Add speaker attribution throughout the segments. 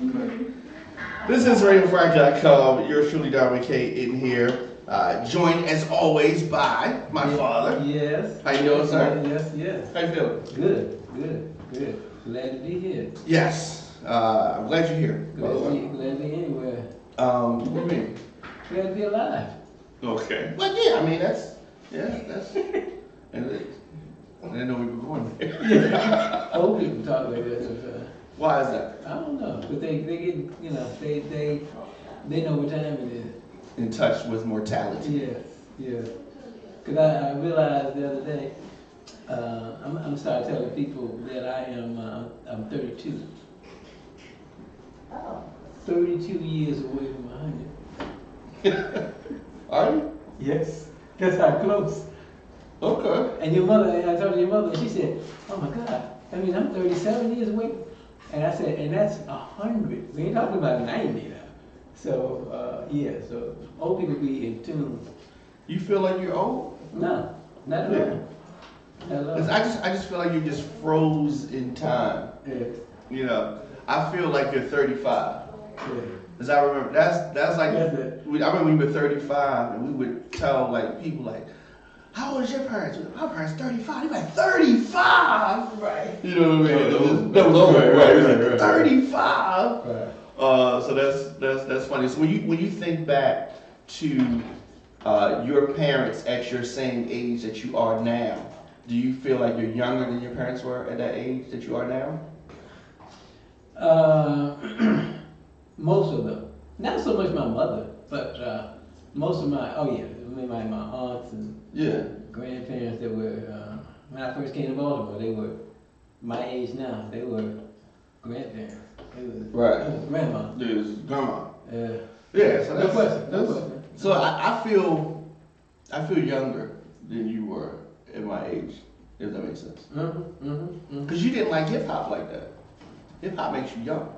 Speaker 1: Okay. This is RadioFrag.com. Yours truly, Dominic K. in here. Joined as always by my father.
Speaker 2: Yes.
Speaker 1: How you doing, sir?
Speaker 2: Yes.
Speaker 1: How you feeling?
Speaker 2: Good. Glad to be here.
Speaker 1: Yes. I'm glad you're here.
Speaker 2: Glad to be anywhere.
Speaker 1: What do you mean?
Speaker 2: Glad to be alive.
Speaker 1: Okay. Well, yeah, I mean, that's. And I didn't know we were going there.
Speaker 2: Old people talk like that sometimes.
Speaker 1: Why is that?
Speaker 2: I don't know, but they get, they know what time it is.
Speaker 1: In touch with mortality.
Speaker 2: Yes. Because I realized the other day, I'm starting telling people that I'm 32.
Speaker 3: Oh.
Speaker 2: 32 years away from 100.
Speaker 1: Are you?
Speaker 2: Yes. That's how close.
Speaker 1: Okay.
Speaker 2: And your mother, and I told your mother, and she said, oh my God, that means I'm 37 years away. And I said, and that's 100. We ain't talking about 90 now. So, so old people be in tune.
Speaker 1: You feel like you're old?
Speaker 2: No, not at all. Not at all.
Speaker 1: 'Cause I just feel like you just froze in time.
Speaker 2: Yeah.
Speaker 1: You know, I feel like you're 35.
Speaker 2: Yeah.
Speaker 1: Cause I remember that's like
Speaker 2: That's it.
Speaker 1: I remember we were 35 and we would tell like people like, how old is your parents? My parents 35. They like 35,
Speaker 2: Right.
Speaker 1: you know what I mean?
Speaker 2: That was
Speaker 1: old,
Speaker 2: right.
Speaker 1: 35.
Speaker 2: Right.
Speaker 1: So that's funny. So when you think back to your parents at your same age that you are now, do you feel like you're younger than your parents were at that age that you are now?
Speaker 2: Most of them. Not so much my mother, but most of my aunts and grandparents that were, when I first came to Baltimore, they were my age now. They were grandparents. It was grandma.
Speaker 1: There's grandma.
Speaker 2: Yeah.
Speaker 1: So
Speaker 2: No question.
Speaker 1: So I feel younger than you were at my age, if that makes sense. Because you didn't like hip hop like that. Hip hop makes you young.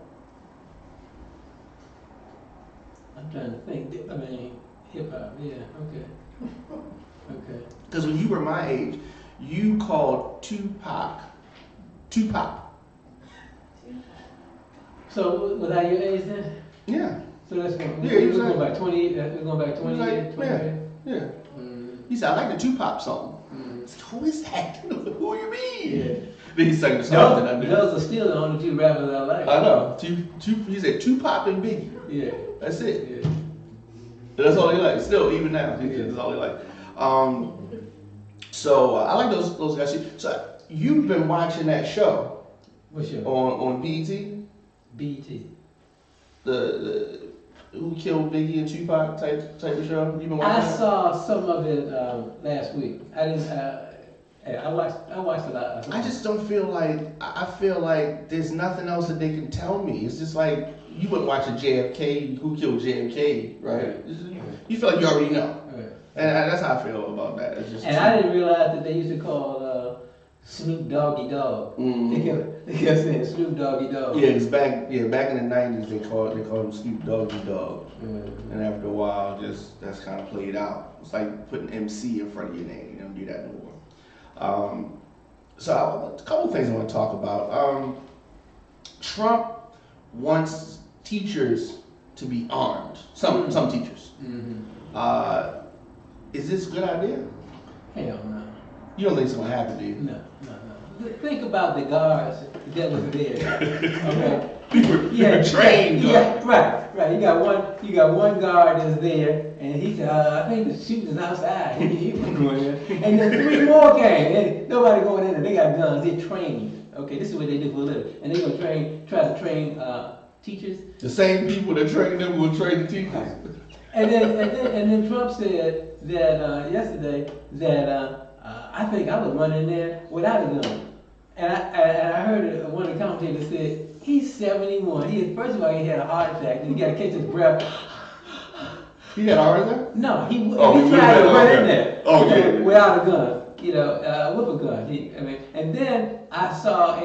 Speaker 2: I'm trying to think. I mean, hip hop. Yeah. Okay.
Speaker 1: Because when you were my age, you called Tupac.
Speaker 2: So was I your age then?
Speaker 1: Yeah.
Speaker 2: So that's going.
Speaker 1: Yeah,
Speaker 2: We're going back 20. We're going back 20 years. 20 years.
Speaker 1: Yeah.
Speaker 2: Mm.
Speaker 1: He said, I like the Tupac song.
Speaker 2: Mm.
Speaker 1: I said, who is that? Who you mean?
Speaker 2: Yeah.
Speaker 1: Then he sang the song that I knew.
Speaker 2: Those are still the only two rappers I like.
Speaker 1: I know. He said Tupac and Biggie.
Speaker 2: Yeah.
Speaker 1: That's it.
Speaker 2: Yeah.
Speaker 1: That's all he likes. Still, even now, that's all he likes. So I like those guys. So you've been watching that show
Speaker 2: What's your
Speaker 1: on BET?
Speaker 2: BT?
Speaker 1: The Who Killed Biggie and Tupac type of show. You've been watching
Speaker 2: I
Speaker 1: that?
Speaker 2: saw some of it last week. I didn't. I watched a lot.
Speaker 1: I just don't feel like I feel like there's nothing else that they can tell me. It's just like you wouldn't watch a JFK, Who Killed JFK, right? You feel like you already know,
Speaker 2: Right.
Speaker 1: and that's how I feel about that. It's just
Speaker 2: And I didn't realize that they used to call Snoop Doggy Dogg.
Speaker 1: Mhm.
Speaker 2: They kept saying Snoop Doggy Dogg.
Speaker 1: Yeah, it's back in the '90s they called him Snoop Doggy Dogg,
Speaker 2: Mhm.
Speaker 1: and after a while, that's kind of played out. It's like putting MC in front of your name. You don't do that no more. So a couple things I want to talk about. Trump wants teachers to be armed. Some teachers.
Speaker 2: Mm-hmm.
Speaker 1: Is this a good idea?
Speaker 2: Hell no.
Speaker 1: You don't think it's gonna happen, do you?
Speaker 2: No. Think about the guards that was there. Okay.
Speaker 1: You're trained.
Speaker 2: Yeah, right. You got one guard that's there, and he said, I think the shooting's outside. He was going there. And then 3 more came. And nobody going in there. They got guns. They're trained. Okay, this is what they do for a living. And they're gonna try to train teachers.
Speaker 1: The same people that train them will train the teachers.
Speaker 2: And then Trump said that yesterday that I think I would run in there without a gun. And I heard one of the commentators said he's 71. First of all he had a heart attack, and he got to catch his breath.
Speaker 1: He had a heart attack?
Speaker 2: No, he
Speaker 1: Oh,
Speaker 2: tried to run in there
Speaker 1: Okay.
Speaker 2: without a gun. With a gun. And then I saw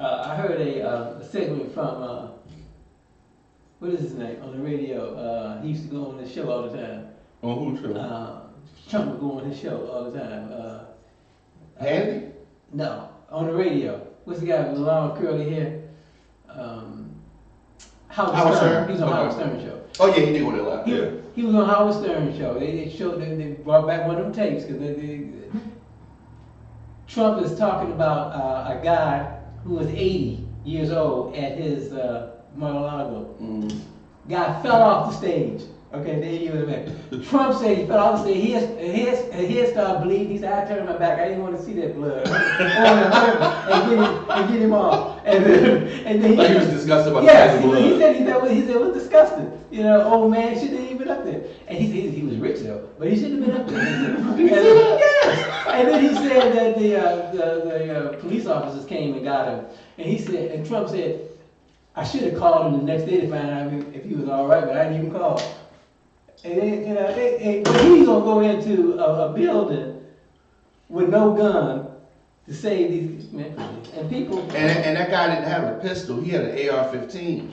Speaker 2: I heard a segment from what is his name on the radio? He used to go on the show all the time.
Speaker 1: On whose show?
Speaker 2: Trump would go on his show all the time.
Speaker 1: Handy?
Speaker 2: No, on the radio. What's the guy with the long curly hair? Howard Stern. He was on Howard Stern show.
Speaker 1: Oh yeah, he did go there live. Yeah.
Speaker 2: He was on Howard Stern show. They showed them. They brought back one of them tapes because Trump is talking about a guy who was 80 years old at his Mar-a-Lago. Guy fell off the stage. Okay, there you go. Trump said he fell off the stage. He started bleeding. He said, I turned my back. I didn't want to see that blood. and get him off. And then
Speaker 1: he was disgusted about the blood.
Speaker 2: He said it was disgusting. You know, old man shouldn't have even been up there. And he was rich though, but he shouldn't have been up there. Yes. And then he said that the police officers came and got him. And he said, and Trump said, I should have called him the next day to find out if he was all right, but I didn't even call. And then, but he's gonna go into a building with no gun to save these men and people.
Speaker 1: And that guy didn't have a pistol; he had an AR-15.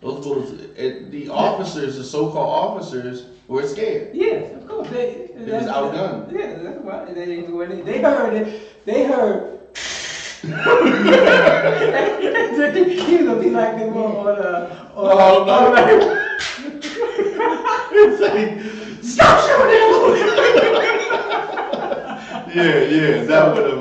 Speaker 1: The officers, the so-called officers, were scared.
Speaker 2: Yes, of course. They
Speaker 1: was outgunned.
Speaker 2: Yeah, that's why they didn't do anything. They heard it. They heard. He was gonna be like the one on
Speaker 1: stop shooting! Yeah, that would have.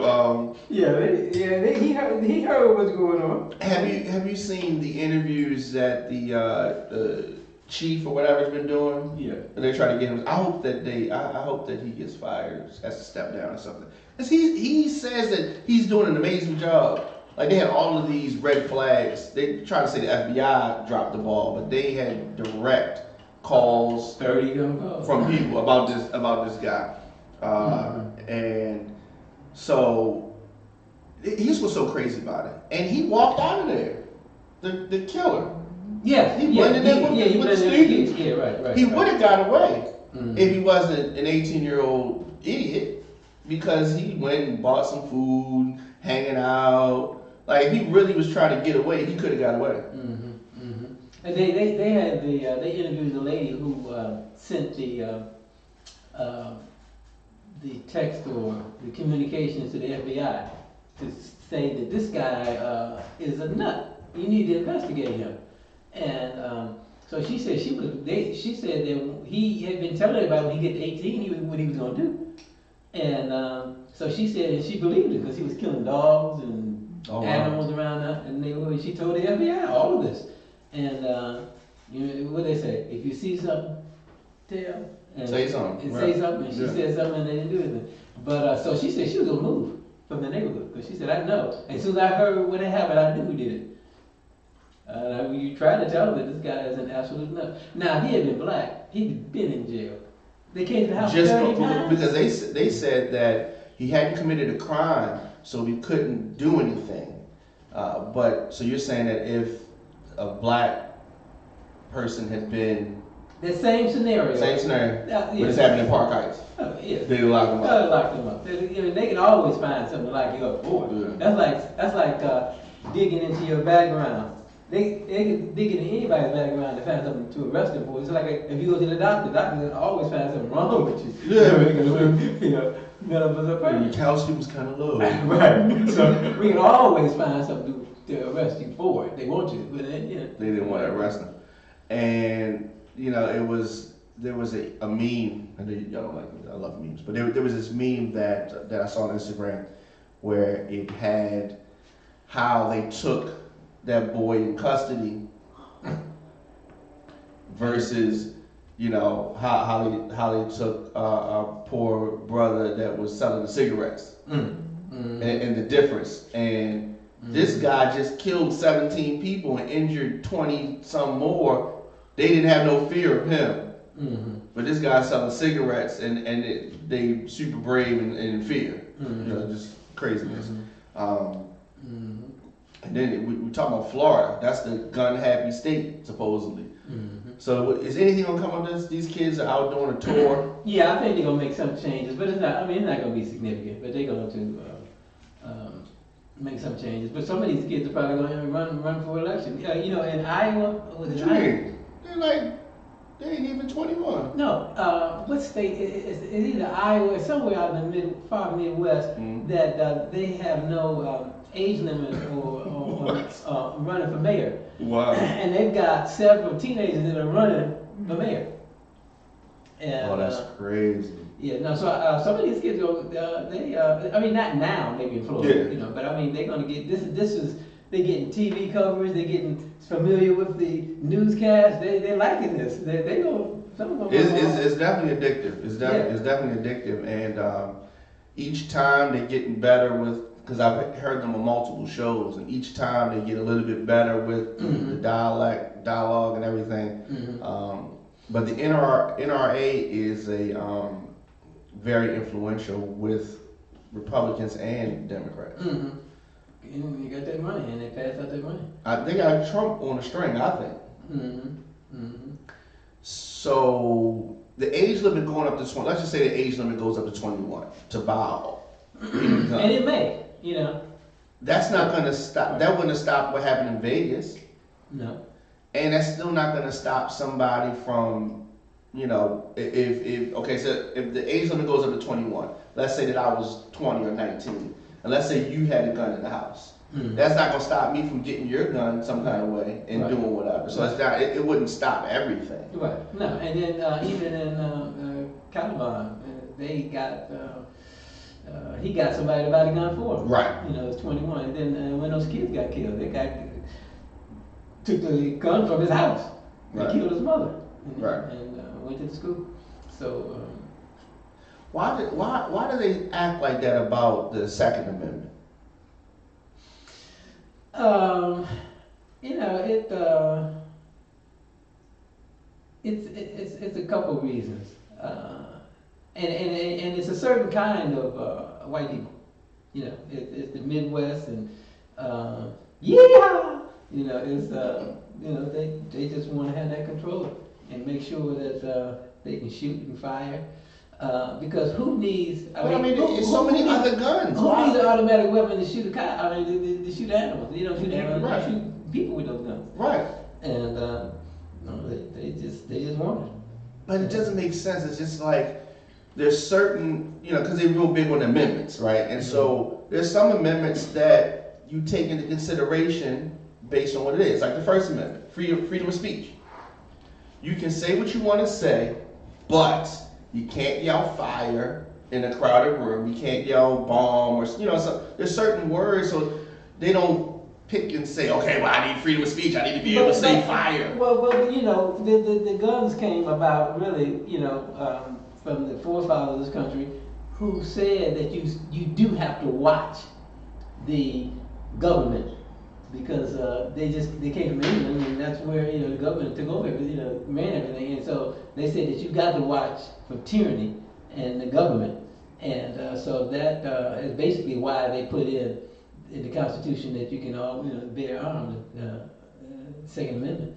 Speaker 2: He heard what's going on.
Speaker 1: Have you seen the interviews that the chief or whatever's been doing?
Speaker 2: Yeah.
Speaker 1: And they're trying to get him. I hope that he gets fired, has to step down or something. Cause he says that he's doing an amazing job. Like they had all of these red flags. They tried to say the FBI dropped the ball, but they had direct calls
Speaker 2: 30 calls
Speaker 1: from people about this guy. And so here's what's so crazy about it. And he walked out of there. The killer.
Speaker 2: Yes.
Speaker 1: He blended in with the students.
Speaker 2: Yeah, right.
Speaker 1: He would have got away if he wasn't an 18-year-old idiot, because he went and bought some food, hanging out. Like if he really was trying to get away, he could have got away.
Speaker 2: And they interviewed the lady who sent the text or the communications to the FBI to say that this guy is a nut. You need to investigate him. And so she said she said that he had been telling everybody when he get to 18 what he was gonna do. And so she said she believed it because he was killing dogs and animals around her, and she told the FBI all of this. And what they say? If you see something, tell. And
Speaker 1: say something.
Speaker 2: And say something. And she said something, and they didn't do anything. But so she said she was gonna move from the neighborhood because she said I know. As soon as I heard what had happened, I knew who did it. You tried to tell them that this guy is an absolute nut. Now, if he had been black, he'd been in jail. They came to the house
Speaker 1: just
Speaker 2: 30 times.
Speaker 1: because they said that he hadn't committed a crime, so he couldn't do anything. But so you're saying that if a black person had been
Speaker 2: the same scenario,
Speaker 1: but it's happening in Park Heights.
Speaker 2: Oh, yeah.
Speaker 1: They lock them up.
Speaker 2: Lock them up. They can always find something like you up for. Yeah. That's like digging into your background. They can dig into anybody's background to find something to arrest them for. It's like if you go to the doctor can always find something wrong with you.
Speaker 1: Yeah.
Speaker 2: None of us are perfect.
Speaker 1: Your calcium's kind of low.
Speaker 2: Right. So we can always find something to arrest you for it. They want you, but then,
Speaker 1: they didn't want to arrest him. And there was a meme. I know y'all don't like it. I love memes, but there was this meme that I saw on Instagram where it had how they took that boy in custody versus how they took a poor brother that was selling the cigarettes and the difference. And this guy just killed 17 people and injured 20 some more. They didn't have no fear of him. But this guy selling cigarettes and they super brave and in fear. Just craziness. And then we talk about Florida. That's the gun-happy state, supposedly. So is anything gonna come of this? These kids are out doing a tour.
Speaker 2: Yeah, I think they're gonna make some changes, but it's not. I mean, it's not gonna be significant. But they're going to make some changes. But some of these kids are probably gonna run for election. In Iowa,
Speaker 1: They ain't even 21.
Speaker 2: No, what state? It's either Iowa or somewhere out in the far Midwest that they have no age limit or running for mayor.
Speaker 1: Wow.
Speaker 2: And they've got several teenagers that are running for mayor. And,
Speaker 1: Oh, that's crazy.
Speaker 2: Yeah, no. So some of these kids go. I mean, not now, maybe in Florida,
Speaker 1: Yeah.
Speaker 2: but I mean, they're gonna get this. This is they're getting TV coverage. They're getting familiar with the newscast. They're liking this. They go. Some of them.
Speaker 1: It's definitely addictive. It's definitely addictive, and each time they're getting better with. Because I've heard them on multiple shows, and each time they get a little bit better with the dialogue, and everything.
Speaker 2: Mm-hmm.
Speaker 1: But the NRA is a very influential with Republicans and Democrats.
Speaker 2: Mm-hmm. You got that money, and they pass out that money.
Speaker 1: They got Trump on a string, I think.
Speaker 2: Mm-hmm. Mm-hmm.
Speaker 1: So the age limit going up to 20. Let's just say the age limit goes up to 21 to buy.
Speaker 2: And it may.
Speaker 1: That's not going to stop. That wouldn't have stopped what happened in Vegas.
Speaker 2: No.
Speaker 1: And that's still not going to stop somebody from, if the age limit goes up to 21, let's say that I was 20 or 19, and let's say you had a gun in the house.
Speaker 2: Mm-hmm.
Speaker 1: That's not going to stop me from getting your gun some kind of way and doing whatever. So it's not, it wouldn't stop everything.
Speaker 2: Right. No. And then even in Caliban, they got. He got somebody to buy the gun for him.
Speaker 1: Right.
Speaker 2: It was 21. And then when those kids got killed, they took the gun from his house. They killed his mother. And went to the school. So.
Speaker 1: Why do they act like that about the Second Amendment?
Speaker 2: It's a couple of reasons. And it's a certain kind of white people, it's the Midwest and they just want to have that control and make sure that they can shoot and fire because who needs?
Speaker 1: It's so many other guns.
Speaker 2: Who needs an automatic weapon to shoot a car? To shoot animals. They don't shoot animals. They shoot people with those guns.
Speaker 1: Right.
Speaker 2: And they just want it.
Speaker 1: But it doesn't make sense. It's just like. There's certain, because they're real big on amendments, right? And so there's some amendments that you take into consideration based on what it is. Like the First Amendment, freedom of speech. You can say what you want to say, but you can't yell fire in a crowded room. You can't yell bomb or, so there's certain words, so they don't pick and say, okay, well, I need freedom of speech. I need to be able to say fire.
Speaker 2: Well, the guns came about really, from the forefathers of this country, who said that you do have to watch the government because they came from England and that's where the government took over, ran everything, and so they said that you got to watch for tyranny and the government, and so that is basically why they put in the Constitution that you can all bear arms, Second Amendment.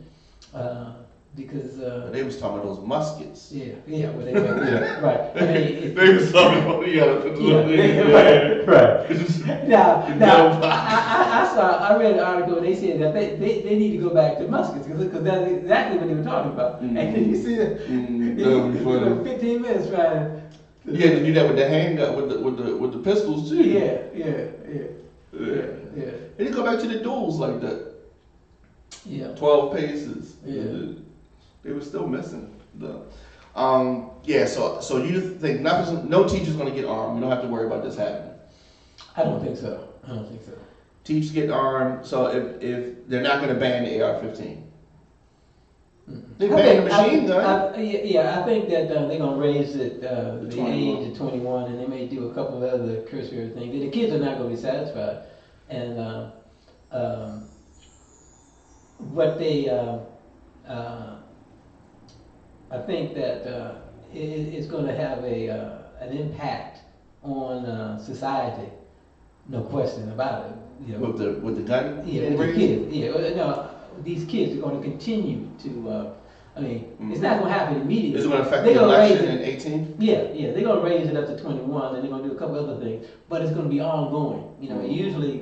Speaker 2: Because
Speaker 1: they was talking about those muskets.
Speaker 2: Yeah, well, they right.
Speaker 1: They was talking about
Speaker 2: right. Now, I read an article. They said that they need to go back to muskets because that's exactly what they were talking about. Mm-hmm. And then you see that
Speaker 1: that would be funny.
Speaker 2: 15 minutes trying.
Speaker 1: You had to do that with the handgun, with the pistols too.
Speaker 2: Yeah.
Speaker 1: They didn't go back to the duels like that.
Speaker 2: Yeah.
Speaker 1: 12 paces.
Speaker 2: Yeah.
Speaker 1: They were still missing the. So you think no teacher's going to get armed? We don't have to worry about this happening.
Speaker 2: I don't think so.
Speaker 1: Teachers get armed. So if they're not going to ban the AR-15, they ban the machine gun.
Speaker 2: I think that they're going to raise it the age to 21, and they may do a couple of other cursory things. The kids are not going to be satisfied, and what they. I think that it's going to have an impact on society, no question about it.
Speaker 1: With the gun?
Speaker 2: Yeah, with the kids. Yeah, no, these kids are going to continue to. It's not going to happen immediately.
Speaker 1: Is it going to affect the election in 18?
Speaker 2: Yeah, they're going to raise it up to 21, and they're going to do a couple other things, but it's going to be ongoing. Usually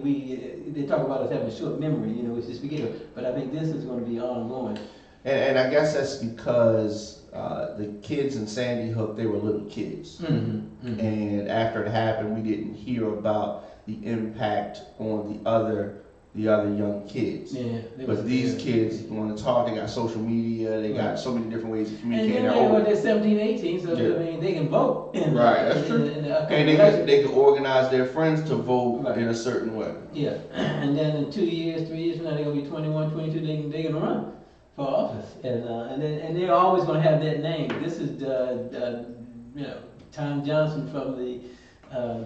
Speaker 2: they talk about us having a short memory, which is forget it, but I think this is going to be ongoing.
Speaker 1: And I guess that's because the kids in Sandy Hook, they were little kids. And after it happened, we didn't hear about the impact on the other the other young kids.
Speaker 2: Yeah,
Speaker 1: but these kids want to talk. They got social media. They got so many different ways of communicating.
Speaker 2: And then they're 17, 18, so I mean they can vote.
Speaker 1: That's true. And they can organize their friends to vote in a certain way.
Speaker 2: Yeah, and then in 2 years, 3 years from now they're gonna be 21, 22. They can run for office, and they're always gonna have that name. This is Tom Johnson from the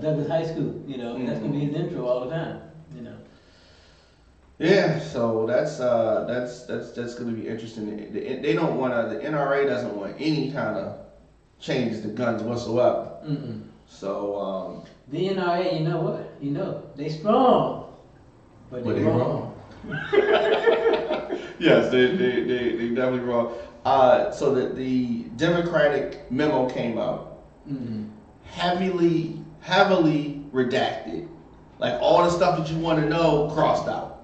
Speaker 2: Douglas High School. That's gonna be his intro all the time.
Speaker 1: Yeah, so that's going to be interesting. They don't want to. The NRA doesn't want any kind of changes to guns whatsoever. So
Speaker 2: the NRA, you know what? They strong, but they wrong.
Speaker 1: Yes, they definitely wrong. So that the Democratic memo came out, heavily redacted, like all the stuff that you want to know crossed out.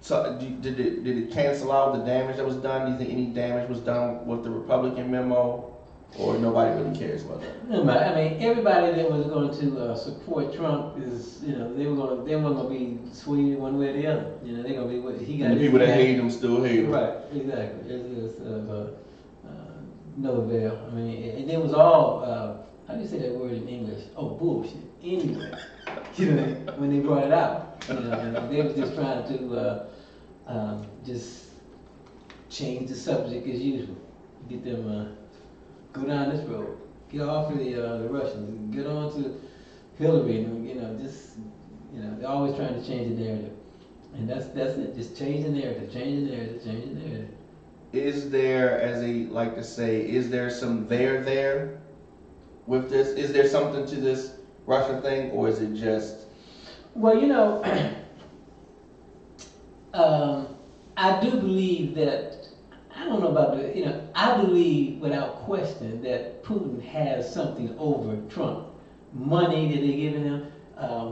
Speaker 1: So did it cancel out the damage that was done? Do you think any damage was done with the Republican memo, or nobody really cares about that?
Speaker 2: Nobody. I mean, everybody that was going to support Trump is, they weren't going to be swayed one way or the other. They're going to be what he got.
Speaker 1: And the people that hate him still hate him.
Speaker 2: Right. Exactly. It's no avail. I mean, and it was all. How do you say that word in English? Oh, bullshit. Anyway, when they brought it out. And they were just trying to just change the subject as usual. Get them go down this road. Get off of the Russians. Get on to Hillary. They're always trying to change the narrative. And that's it. Just change the narrative. Change the narrative.
Speaker 1: Is there, as they like to say, is there some there with this? Is there something to this Russia thing, or is it just?
Speaker 2: Well, I do believe that, I don't know about I believe without question that Putin has something over Trump. Money that they're giving him,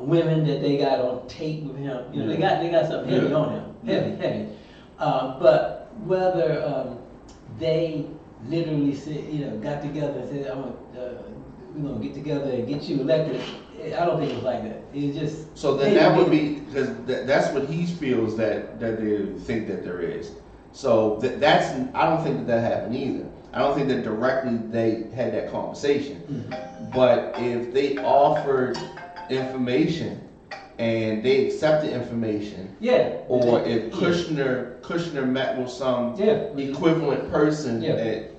Speaker 2: women that they got on tape with him. They got something heavy on him. Heavy. But whether they literally said, got together and said, we're going to get together and get you elected, I don't think it was like that. It's just.
Speaker 1: So then that would be, because that's what he feels that they think that there is. So that's, I don't think that happened either. I don't think that directly they had that conversation. But if they offered information and they accepted information, or if Kushner met with some equivalent person,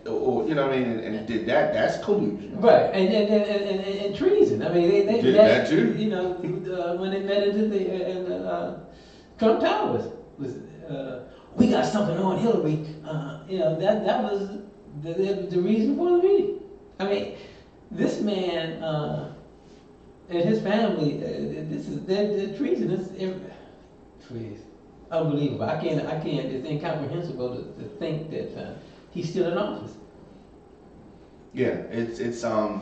Speaker 1: or and did that, that's collusion.
Speaker 2: Right, and treason. I mean, they
Speaker 1: did
Speaker 2: met,
Speaker 1: that too.
Speaker 2: When they met into the Trump Towers, we got something on Hillary. That was the reason for the meeting. I mean, this man and his family, this is their treason. It's unbelievable. I can't. It's incomprehensible to think that he's still in office.
Speaker 1: Yeah, it's. I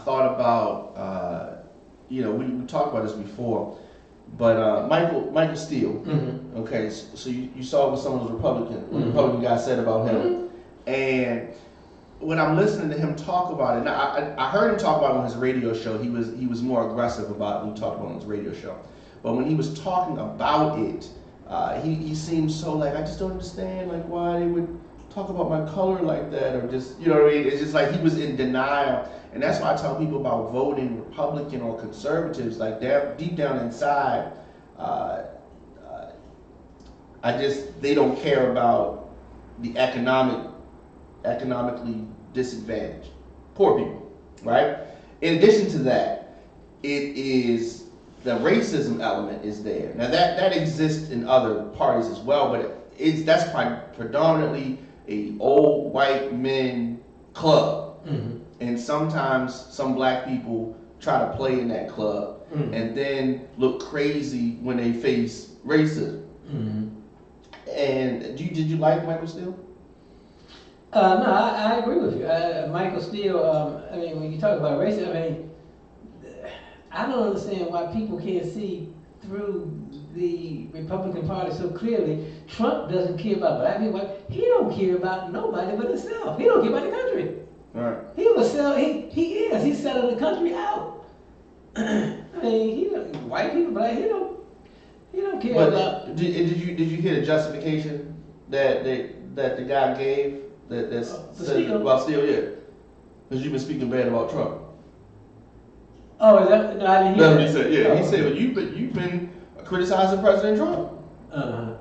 Speaker 1: thought about. We talked about this before, but Michael Steele. Okay, so you saw what some of the Republican guys said about him, and when I'm listening to him talk about it, now I heard him talk about it on his radio show. He was more aggressive about it when he talked about it on his radio show. But when he was talking about it, he seemed so like, I just don't understand like why they would talk about my color like that, or just, you know what I mean? It's just like he was in denial. And that's why I tell people about voting Republican or conservatives, like deep down inside, they don't care about the economically disadvantaged, poor people, right? In addition to that, it is the racism element is there. Now that exists in other parties as well, but that's predominantly a old white men club, and sometimes some black people try to play in that club and then look crazy when they face racism. And did you like Michael Steele?
Speaker 2: No, I agree with you. Michael Steele, I mean, when you talk about racism, I mean, I don't understand why people can't see through the Republican Party so clearly. Trump doesn't care about black people. He don't care about nobody but himself. He don't care about the country.
Speaker 1: Right.
Speaker 2: He will sell, he's selling the country out. I I mean, he don't, white people, black, he don't care
Speaker 1: But
Speaker 2: about.
Speaker 1: did you hear the justification that the guy gave that said about Steele? Yeah, because you've been speaking bad about Trump.
Speaker 2: Oh, is that? No, I didn't hear
Speaker 1: That's
Speaker 2: that.
Speaker 1: what he said. Yeah,
Speaker 2: Oh.
Speaker 1: he said, "Well, you've been criticizing President Trump." I'm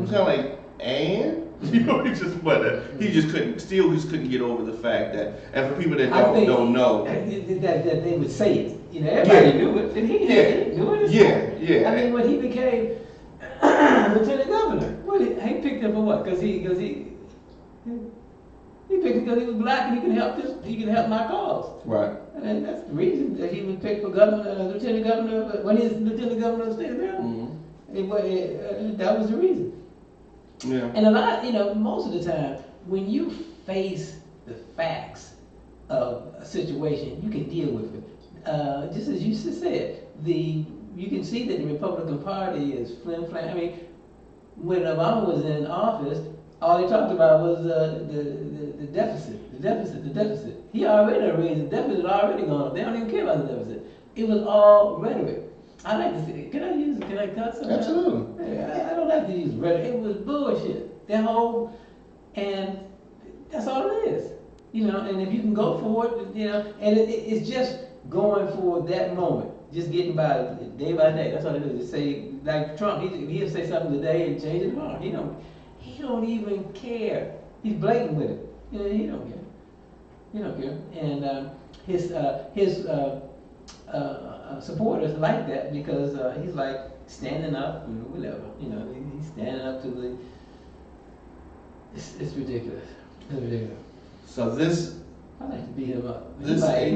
Speaker 1: kind of like, and you know, he just couldn't get over the fact that, and for people that don't know,
Speaker 2: that they would say it. You know, everybody knew it, and he knew it.
Speaker 1: Yeah.
Speaker 2: I mean, when he became lieutenant governor, he picked him for what? Because he picked him because he was black and he can help my cause.
Speaker 1: Right.
Speaker 2: And that's the reason that he was picked for lieutenant governor when he was lieutenant governor of the state of Maryland. That was the reason.
Speaker 1: Yeah.
Speaker 2: And a lot, most of the time, when you face the facts of a situation, you can deal with it. Just as you said, you can see that the Republican Party is flim-flam. I mean, when Obama was in office, all they talked about was the deficit. He already raised the deficit, already gone up. They don't even care about the deficit. It was all rhetoric. I like to see. Can I cut something?
Speaker 1: Absolutely.
Speaker 2: I don't like to use rhetoric. It was bullshit. And that's all it is. And if you can go for it, and it's just going for that moment, just getting by day by day. That's all it is. Just say, like Trump, he'll say something today and change it tomorrow. He don't even care. He's blatant with it. He don't care. He don't care. And his supporters like that because he's like standing up and whatever. He's standing up to the. It's ridiculous. It's ridiculous.
Speaker 1: So this.
Speaker 2: I like to beat him up.
Speaker 1: This
Speaker 2: I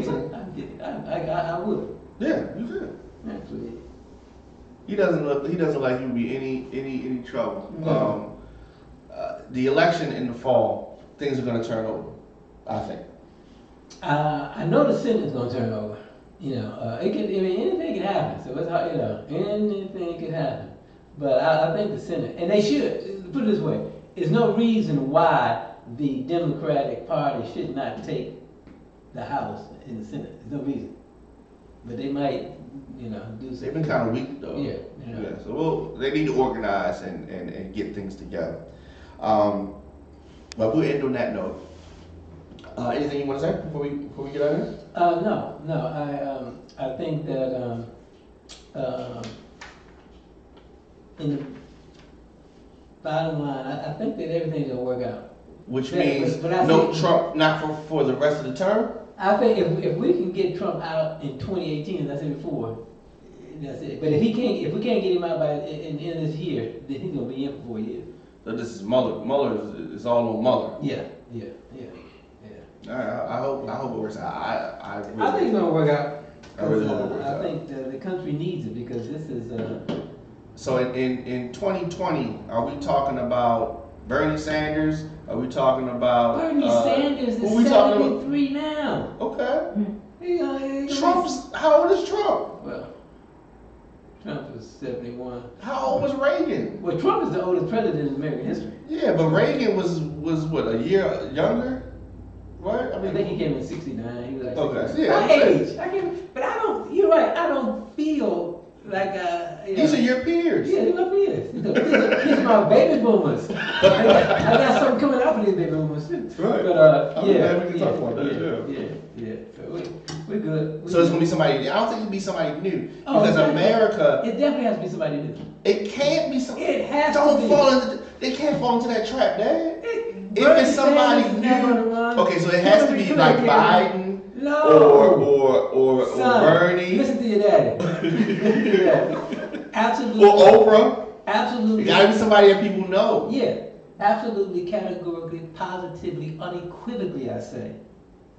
Speaker 2: would.
Speaker 1: Yeah, you could.
Speaker 2: Absolutely.
Speaker 1: He doesn't look like he would be any trouble.
Speaker 2: No.
Speaker 1: The election in the fall, things are going to turn over. I think.
Speaker 2: I know the Senate's going to turn over. Anything can happen. So it's hard, anything can happen. But I think the Senate, and they should, put it this way, there's no reason why the Democratic Party should not take the House and the Senate. There's no reason. But they might, do something.
Speaker 1: They've been kind of weak though.
Speaker 2: Yeah.
Speaker 1: Yeah. So they need to organize and get things together. But we'll end on that note. Anything you want to say before we get out of here?
Speaker 2: No. I think that in the bottom line, I think that everything's gonna work out.
Speaker 1: Which means no Trump, not for the rest of the term.
Speaker 2: I think if we can get Trump out in 2018, as I said before, that's it. But if we can't get him out by in the end of this year, then he's gonna be in for 4 years.
Speaker 1: So this is Mueller. Mueller is all on Mueller.
Speaker 2: Yeah.
Speaker 1: I hope it works out. I
Speaker 2: think it's gonna work out.
Speaker 1: I really hope it works out.
Speaker 2: I think the country needs it because this is.
Speaker 1: So in 2020, are we talking about Bernie Sanders? Are we talking about
Speaker 2: Bernie Sanders is 73 now?
Speaker 1: Okay. How old is Trump?
Speaker 2: Well, Trump is 71.
Speaker 1: How old was Reagan?
Speaker 2: Well, Trump is the oldest president in American history.
Speaker 1: Yeah, but Reagan was what, a year younger? Right?
Speaker 2: I think he came in 69. He was like
Speaker 1: okay.
Speaker 2: 69.
Speaker 1: Yeah,
Speaker 2: my age. But I don't. You're right. I don't feel like.
Speaker 1: These are your peers.
Speaker 2: Yeah, they're my peers. These are my baby boomers. I got something coming out for these baby boomers too.
Speaker 1: Right.
Speaker 2: But
Speaker 1: I'm glad we can talk about that.
Speaker 2: Yeah. So we're good.
Speaker 1: So it's gonna be somebody. I don't think it'll be somebody new because
Speaker 2: exactly.
Speaker 1: America.
Speaker 2: It definitely has to be somebody new.
Speaker 1: It can't be somebody.
Speaker 2: It has
Speaker 1: don't
Speaker 2: to be.
Speaker 1: fall into. They can't fall into that trap, Dad. If it's somebody new, okay, so it has to be like Biden or Bernie.
Speaker 2: Listen to your daddy. Absolutely.
Speaker 1: Or Oprah.
Speaker 2: Absolutely.
Speaker 1: It gotta be somebody that people know.
Speaker 2: Yeah. Absolutely, categorically, positively, unequivocally, I say.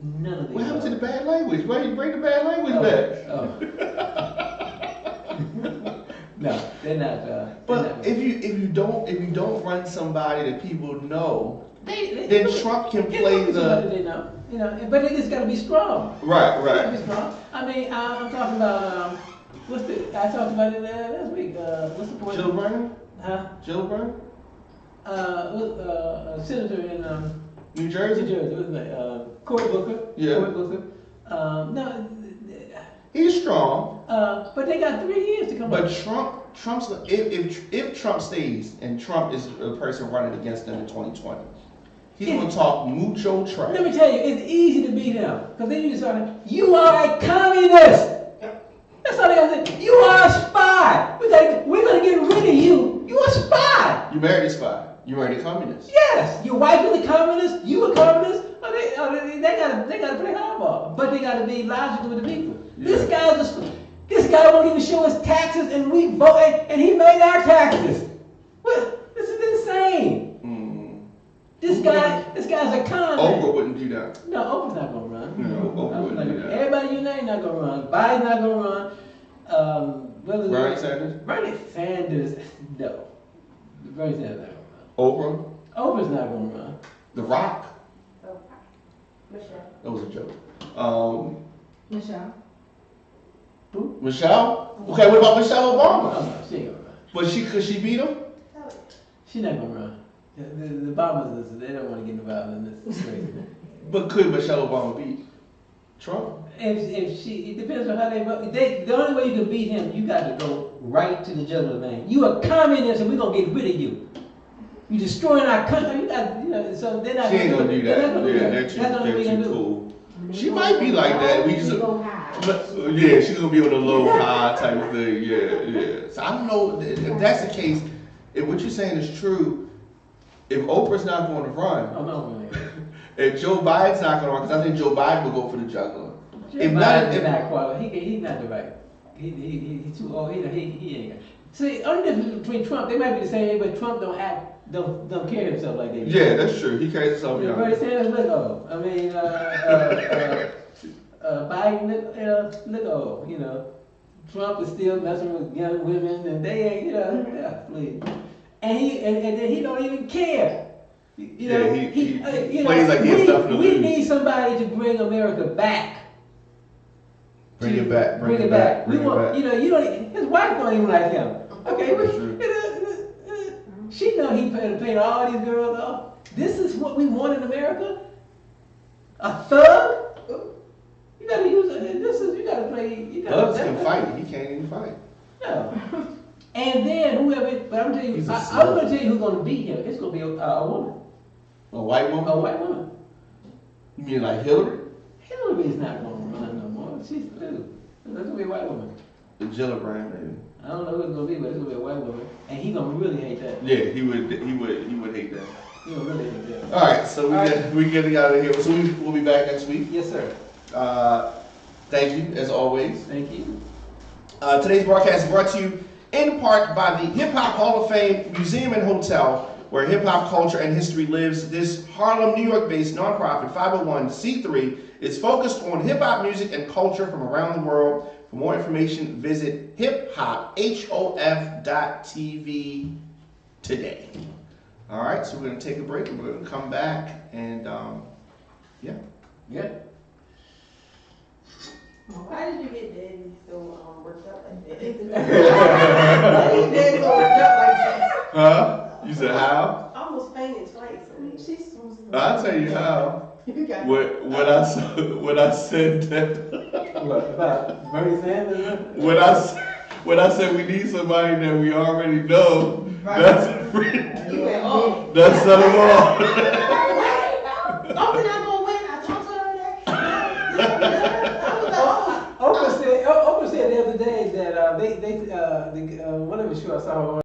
Speaker 2: None of these.
Speaker 1: What happened to the bad language? Why did you bring the bad language back?
Speaker 2: No, they're not.
Speaker 1: But if you don't run somebody that people know, then Trump can play the.
Speaker 2: They know, but it just got to be strong.
Speaker 1: Right.
Speaker 2: Gotta be strong. I mean, I'm talking about I talked about it last week. What's the point?
Speaker 1: Jill Brennan?
Speaker 2: Huh?
Speaker 1: Jill Brennan?
Speaker 2: A senator in
Speaker 1: New Jersey.
Speaker 2: What's his name? Cory Booker.
Speaker 1: Yeah.
Speaker 2: Cory Booker. No.
Speaker 1: He's strong.
Speaker 2: But they got 3 years to come up.
Speaker 1: But Trump's if Trump stays and Trump is a person running against them in 2020, he's gonna talk mucho trash.
Speaker 2: Let me tell you, it's easy to beat him because then you just start, you are a communist. That's all they gotta say. You are a spy. We're gonna get rid of you. You a spy.
Speaker 1: You married a spy. You married a communist.
Speaker 2: Yes. Your wife is a communist. You a communist. They gotta play hardball, but they gotta be logical with the people.
Speaker 1: Yeah.
Speaker 2: This guy won't even show his taxes, and we voted, and he made our taxes. What? This is insane. This guy's a con man.
Speaker 1: Oprah wouldn't do that.
Speaker 2: No, Oprah's not gonna run.
Speaker 1: No, Oprah wouldn't do that.
Speaker 2: Everybody you name not gonna run. Biden's not gonna run.
Speaker 1: Bernie Sanders?
Speaker 2: Bernie Sanders, no. Bernie Sanders not gonna run.
Speaker 1: Oprah?
Speaker 2: Oprah's not gonna run.
Speaker 1: The Rock?
Speaker 3: Oh, Michelle.
Speaker 1: That was a joke.
Speaker 3: Michelle.
Speaker 2: Who?
Speaker 1: Michelle? Okay, what about Michelle
Speaker 2: Oh,
Speaker 1: Obama?
Speaker 2: no, she ain't gonna run.
Speaker 1: But could she beat him?
Speaker 2: She's not gonna run. The Obamas, they don't want to get involved in this. Crazy.
Speaker 1: But could Michelle Obama beat Trump?
Speaker 2: It depends on how they vote. The only way you can beat him, you got to go right to the jugular vein. You a communist, and we're gonna get rid of you. You destroying our country. So they're not.
Speaker 1: She ain't gonna do that.
Speaker 2: They're not gonna do that.
Speaker 1: They're
Speaker 2: That's the only way
Speaker 1: too
Speaker 2: they do.
Speaker 1: cool. She might be like that. Yeah, she's gonna be on the low high type of thing. Yeah. So I don't know if that's the case. If what you're saying is true, if Oprah's not going to run,
Speaker 2: Oh no,
Speaker 1: if Joe Biden's not going to run, because I think Joe Biden will go for the juggler.
Speaker 2: If not qualified, he's not the right. He's too old. He ain't. See, only difference between Trump, they might be the same, but Trump don't carry himself like they do.
Speaker 1: Yeah, that's true. He carries himself young.
Speaker 2: Bernie Sanders look old. I mean, Biden look old. You know, Trump is still messing with young women, and they ain't. Please. And then he don't even care. He
Speaker 1: plays like he has nothing to
Speaker 2: we
Speaker 1: lose.
Speaker 2: need somebody to bring America back.
Speaker 1: Bring it back.
Speaker 2: Bring it back.
Speaker 1: Bring it back.
Speaker 2: You don't. His wife don't even like him. Okay, she know he paid all these girls off. This is what we want in America. A thug. You gotta use it. You gotta play.
Speaker 1: Thugs can fight. He can't even fight.
Speaker 2: No. And then whoever, but I'm telling you, I'm gonna tell you who's gonna beat him. It's gonna be a woman.
Speaker 1: A white woman?
Speaker 2: A white woman.
Speaker 1: You mean like Hillary?
Speaker 2: Hillary's not gonna run no more. She's through. It's gonna be a white woman.
Speaker 1: Gillibrand, maybe.
Speaker 2: I don't know who it's gonna be, but it's gonna be a white woman, and he gonna really hate that.
Speaker 1: Yeah, he would hate that.
Speaker 2: He gonna really hate that.
Speaker 1: All right, so we getting out of here. So we'll be back next week.
Speaker 2: Yes, sir.
Speaker 1: Thank you as always.
Speaker 2: Thank you.
Speaker 1: Today's broadcast is brought to you in part by the Hip Hop Hall of Fame Museum and Hotel, where hip hop culture and history lives. This Harlem, New York-based nonprofit 501c3 is focused on hip hop music and culture from around the world. For more information, visit hiphophof.tv today. All right, so we're going to take a break and we're going to come back and yeah.
Speaker 3: Why did you get Daddy so worked up like that?
Speaker 1: Huh?
Speaker 3: Why did Daddy so worked up like that?
Speaker 1: You said how?
Speaker 3: I almost fainted twice. I mean, she's supposed to.
Speaker 1: I'll tell you how.
Speaker 3: You got
Speaker 1: When I said that.
Speaker 2: What about Bernie Sanders?
Speaker 1: When I said we need somebody that we already know,
Speaker 3: Right. You went off.
Speaker 1: That's set them off.
Speaker 3: Oprah not gonna win. I talked to her that.
Speaker 2: Oprah said the other day that one of the show I saw her on.